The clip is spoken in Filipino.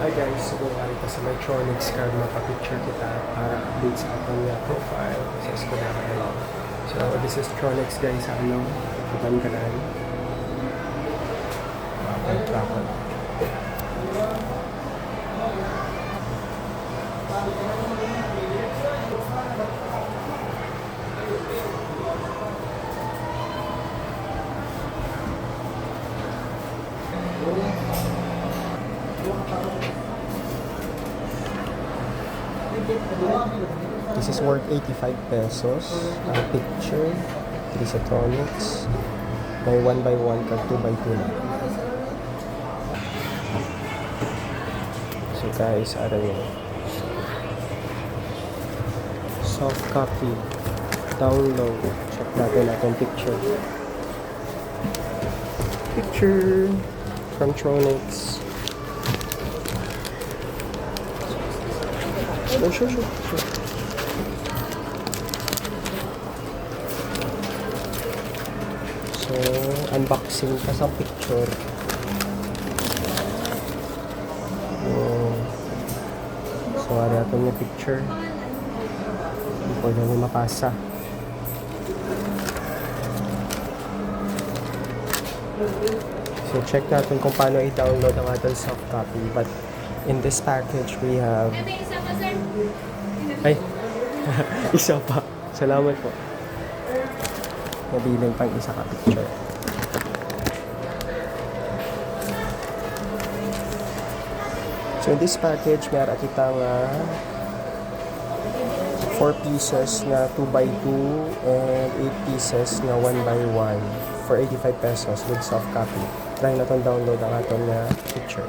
Hi guys, subukan kita sa Mytronics card, mapapicture kita para update sa akong profile sa Escudero. So this is Tronics guys, ano, iban ka lang. Bakal. This is worth 85 pesos. Ang picture, Trisatronics. May 1x1 kag 2x2 na. So guys, ara yun. Soft copy. Download. Check natin atong picture. Picture from Tronics. Oh, sure. So, unboxing pa sa picture. So, ano ito yung picture. Hindi ko na mapasa. So, check natin kung paano i-download ang ating soft copy. But, in this package, we have... Ay! Isa pa. Salamat po. Nabiling pang isa ka picture. So in this package, meron kitang 4 pieces na 2x2 and 8 pieces na 1x1 for 85 pesos with soft copy. Try na itong download ang ating picture.